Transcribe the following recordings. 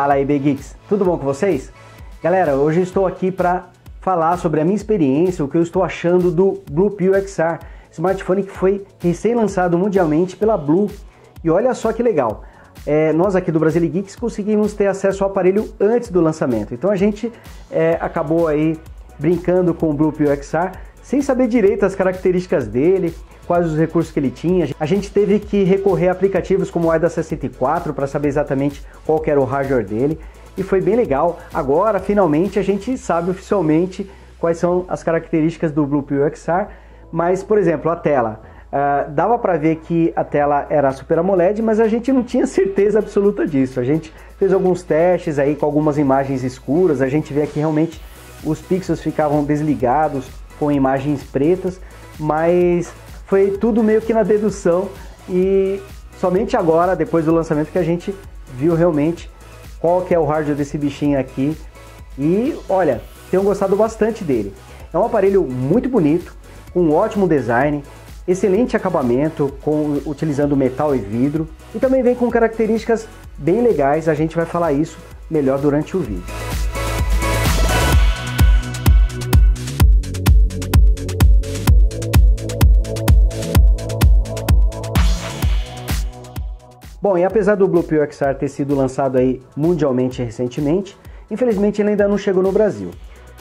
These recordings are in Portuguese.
Fala aí, Begeeks, tudo bom com vocês? Galera, hoje eu estou aqui para falar sobre a minha experiência, o que eu estou achando do Blue Pill XR, smartphone que foi recém-lançado mundialmente pela Blue. E olha só que legal, nós aqui do Brasile Geeks conseguimos ter acesso ao aparelho antes do lançamento. Então a gente acabou aí brincando com o Blue Pill XR, sem saber direito as características dele, quais os recursos que ele tinha. A gente teve que recorrer a aplicativos como o AIDA64 para saber exatamente qual que era o hardware dele, e foi bem legal. Agora, finalmente, a gente sabe oficialmente quais são as características do Blue Pill XR, mas, por exemplo, a tela. Dava para ver que a tela era Super AMOLED, mas a gente não tinha certeza absoluta disso. A gente fez alguns testes aí com algumas imagens escuras, a gente vê que realmente os pixels ficavam desligados com imagens pretas, mas foi tudo meio que na dedução, e somente agora, depois do lançamento, que a gente viu realmente qual que é o hardware desse bichinho aqui. E olha, tenho gostado bastante dele. É um aparelho muito bonito, com um ótimo design, excelente acabamento, utilizando metal e vidro, e também vem com características bem legais. A gente vai falar isso melhor durante o vídeo. Bom, e apesar do Blue Pill XR ter sido lançado aí mundialmente recentemente, infelizmente ele ainda não chegou no Brasil.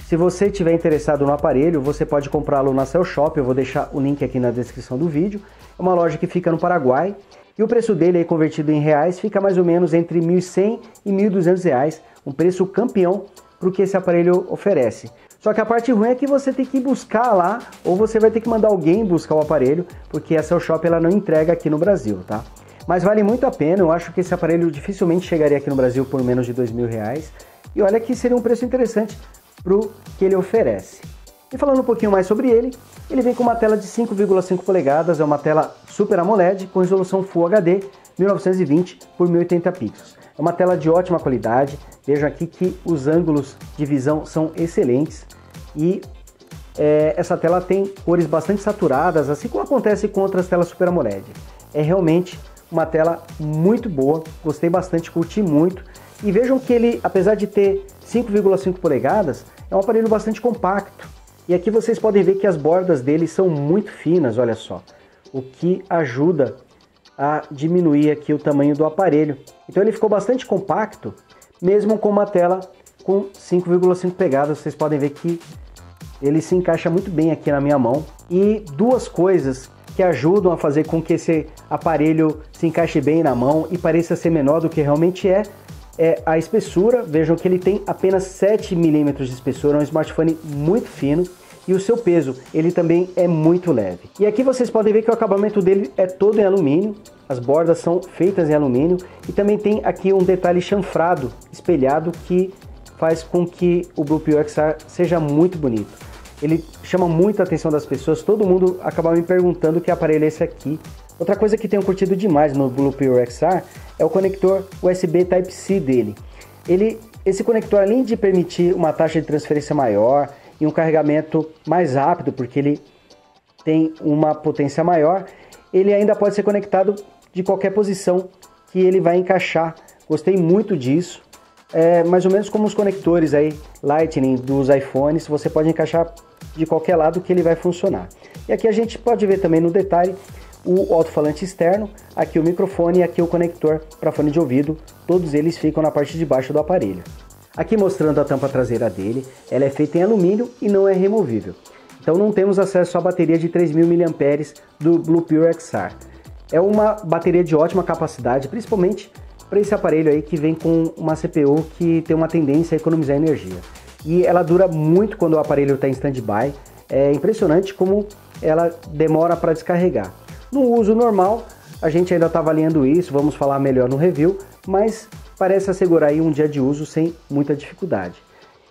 Se você estiver interessado no aparelho, você pode comprá-lo na Cell Shop, eu vou deixar o link aqui na descrição do vídeo. É uma loja que fica no Paraguai, e o preço dele aí convertido em reais fica mais ou menos entre R$ 1.100 e R$ 1.200, um preço campeão para o que esse aparelho oferece. Só que a parte ruim é que você tem que buscar lá, ou você vai ter que mandar alguém buscar o aparelho, porque a Cell Shop ela não entrega aqui no Brasil, tá? Mas vale muito a pena. Eu acho que esse aparelho dificilmente chegaria aqui no Brasil por menos de R$ 2.000. E olha que seria um preço interessante para o que ele oferece. E falando um pouquinho mais sobre ele, ele vem com uma tela de 5,5 polegadas, é uma tela Super AMOLED com resolução Full HD 1920 por 1080 pixels. É uma tela de ótima qualidade, vejam aqui que os ângulos de visão são excelentes, e essa tela tem cores bastante saturadas, assim como acontece com outras telas Super AMOLED. É realmente uma tela muito boa, gostei bastante, curti muito. E vejam que ele, apesar de ter 5,5 polegadas, é um aparelho bastante compacto. E aqui vocês podem ver que as bordas dele são muito finas, olha só. O que ajuda a diminuir aqui o tamanho do aparelho. Então ele ficou bastante compacto, mesmo com uma tela com 5,5 polegadas. Vocês podem ver que ele se encaixa muito bem aqui na minha mão. E duas coisas que ajudam a fazer com que esse aparelho se encaixe bem na mão e pareça ser menor do que realmente é a espessura. Vejam que ele tem apenas 7 milímetros de espessura, é um smartphone muito fino, e o seu peso, ele também é muito leve. E aqui vocês podem ver que o acabamento dele é todo em alumínio, as bordas são feitas em alumínio, e também tem aqui um detalhe chanfrado, espelhado, que faz com que o Blue Pill XR seja muito bonito. Ele chama muito a atenção das pessoas, todo mundo acaba me perguntando que aparelho é esse aqui. Outra coisa que tenho curtido demais no Blue Pill XR é o conector USB Type-C dele. Esse conector, além de permitir uma taxa de transferência maior e um carregamento mais rápido, porque ele tem uma potência maior, ele ainda pode ser conectado de qualquer posição que ele vai encaixar. Gostei muito disso. É mais ou menos como os conectores aí Lightning dos iPhones, você pode encaixar de qualquer lado que ele vai funcionar. E aqui a gente pode ver também no detalhe o alto-falante externo, aqui o microfone e aqui o conector para fone de ouvido. Todos eles ficam na parte de baixo do aparelho. Aqui mostrando a tampa traseira dele, ela é feita em alumínio e não é removível. Então não temos acesso à bateria de 3.000 mAh do Blue Pill XR. É uma bateria de ótima capacidade, principalmente para esse aparelho aí que vem com uma CPU que tem uma tendência a economizar energia. E ela dura muito quando o aparelho está em stand-by. É impressionante como ela demora para descarregar. No uso normal, a gente ainda está avaliando isso, vamos falar melhor no review, mas parece assegurar aí um dia de uso sem muita dificuldade.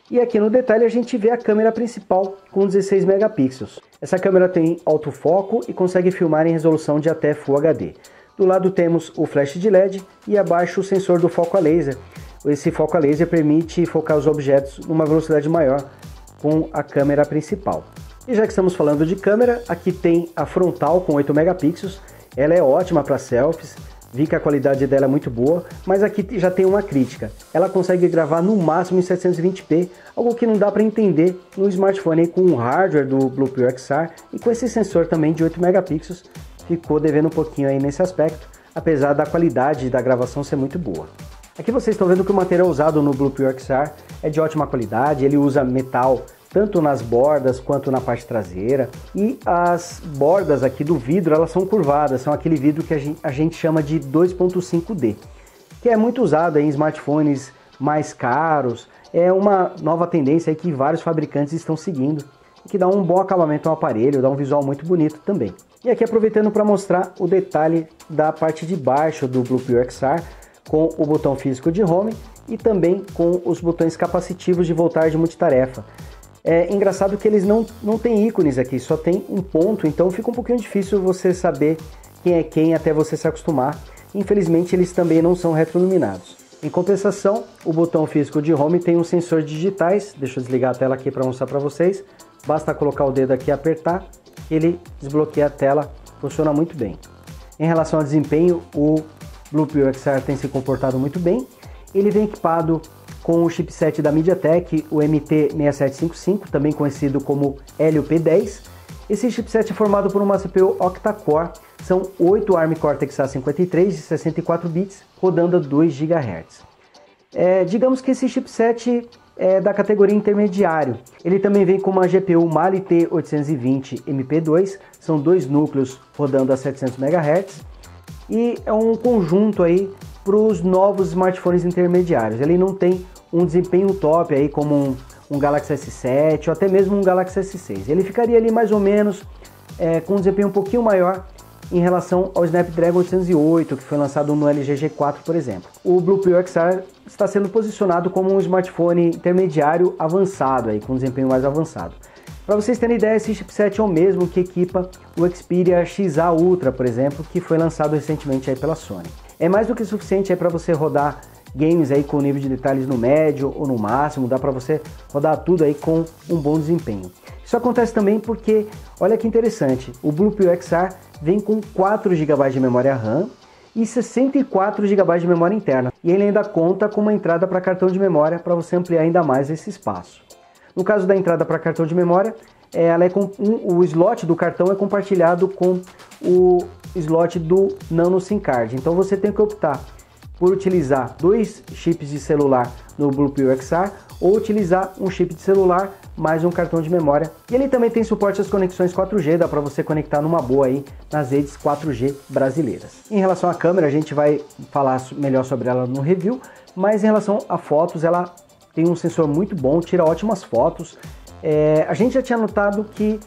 E aqui no detalhe a gente vê a câmera principal com 16 megapixels. Essa câmera tem autofoco e consegue filmar em resolução de até Full HD. Do lado temos o flash de LED e abaixo o sensor do foco a laser. Esse foco a laser permite focar os objetos numa velocidade maior com a câmera principal. E já que estamos falando de câmera, aqui tem a frontal com 8 megapixels. Ela é ótima para selfies, vi que a qualidade dela é muito boa, mas aqui já tem uma crítica. Ela consegue gravar no máximo em 720p, algo que não dá para entender no smartphone aí com o hardware do Bluepill XR e com esse sensor também de 8 megapixels, ficou devendo um pouquinho aí nesse aspecto, apesar da qualidade da gravação ser muito boa. Aqui vocês estão vendo que o material usado no Bluepill XR é de ótima qualidade, ele usa metal tanto nas bordas quanto na parte traseira, e as bordas aqui do vidro elas são curvadas, são aquele vidro que a gente chama de 2.5D, que é muito usado em smartphones mais caros, é uma nova tendência aí que vários fabricantes estão seguindo, que dá um bom acabamento ao aparelho, dá um visual muito bonito também. E aqui aproveitando para mostrar o detalhe da parte de baixo do Bluepill XR, com o botão físico de home e também com os botões capacitivos de voltagem multitarefa. É engraçado que eles não têm ícones aqui, só tem um ponto, então fica um pouquinho difícil você saber quem é quem até você se acostumar. Infelizmente eles também não são retroiluminados. Em compensação, o botão físico de home tem um sensor de digitais, deixa eu desligar a tela aqui para mostrar para vocês. Basta colocar o dedo aqui e apertar, ele desbloqueia a tela, funciona muito bem. Em relação ao desempenho, o Bluepill XR tem se comportado muito bem. Ele vem equipado com o chipset da MediaTek, o MT6755, também conhecido como Helio P10. Esse chipset é formado por uma CPU octa-core, são 8 ARM Cortex A53 de 64 bits, rodando a 2 GHz. Digamos que esse chipset é da categoria intermediário. Ele também vem com uma GPU Mali T820 MP2, são 2 núcleos rodando a 700 MHz, e é um conjunto aí para os novos smartphones intermediários. Ele não tem um desempenho top aí como um Galaxy S7 ou até mesmo um Galaxy S6. Ele ficaria ali mais ou menos com um desempenho um pouquinho maior em relação ao Snapdragon 808, que foi lançado no LG G4, por exemplo. O Bluepill XR está sendo posicionado como um smartphone intermediário avançado, aí, com desempenho mais avançado. Para vocês terem ideia, esse chipset é o mesmo que equipa o Xperia XA Ultra, por exemplo, que foi lançado recentemente aí pela Sony. É mais do que suficiente para você rodar games aí com nível de detalhes no médio ou no máximo, dá para você rodar tudo aí com um bom desempenho. Isso acontece também porque, olha que interessante, o Bluepill XR vem com 4 GB de memória RAM e 64 GB de memória interna, e ele ainda conta com uma entrada para cartão de memória para você ampliar ainda mais esse espaço. No caso da entrada para cartão de memória, o slot do cartão é compartilhado com o slot do Nano SIM Card, então você tem que optar por utilizar 2 chips de celular no Bluepill XR ou utilizar um chip de celular mais um cartão de memória. E ele também tem suporte às conexões 4G, dá para você conectar numa boa aí nas redes 4G brasileiras. Em relação à câmera, a gente vai falar melhor sobre ela no review, mas em relação a fotos, ela tem um sensor muito bom, tira ótimas fotos. A gente já tinha notado que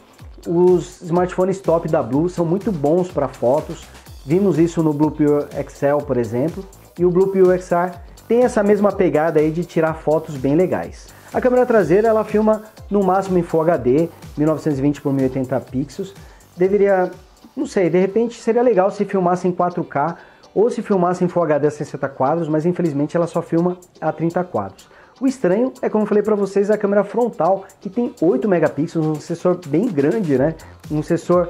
os smartphones top da Blue são muito bons para fotos, vimos isso no Bluepill XL, por exemplo, e o Bluepill XR tem essa mesma pegada aí de tirar fotos bem legais. A câmera traseira ela filma no máximo em Full HD, 1920 por 1080 pixels. Deveria, não sei, de repente seria legal se filmasse em 4K ou se filmasse em Full HD a 60 quadros, mas infelizmente ela só filma a 30 quadros. O estranho é, como eu falei para vocês, a câmera frontal, que tem 8 megapixels, um sensor bem grande, né? Um sensor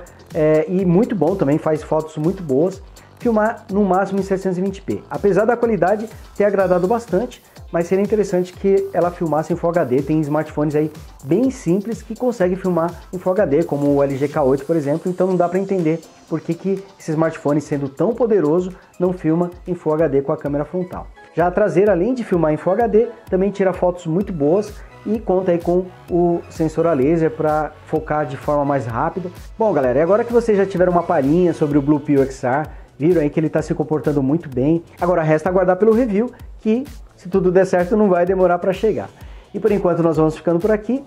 e muito bom também, faz fotos muito boas. Filmar no máximo em 720p. Apesar da qualidade ter agradado bastante, mas seria interessante que ela filmasse em Full HD. Tem smartphones aí bem simples que conseguem filmar em Full HD, como o LG K8, por exemplo, então não dá para entender por que esse smartphone, sendo tão poderoso, não filma em Full HD com a câmera frontal. Já a traseira, além de filmar em Full HD, também tira fotos muito boas e conta aí com o sensor a laser para focar de forma mais rápida. Bom, galera, e agora que vocês já tiveram uma palhinha sobre o Bluepill XR, viram aí que ele está se comportando muito bem. Agora resta aguardar pelo review, que se tudo der certo não vai demorar para chegar. E por enquanto nós vamos ficando por aqui.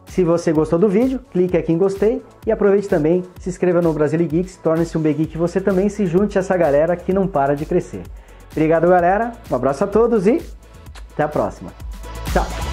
Se você gostou do vídeo, clique aqui em gostei e aproveite também, se inscreva no Brasile Geeks, torne-se um Geek você também, se junte a essa galera que não para de crescer. Obrigado, galera, um abraço a todos e até a próxima. Tchau!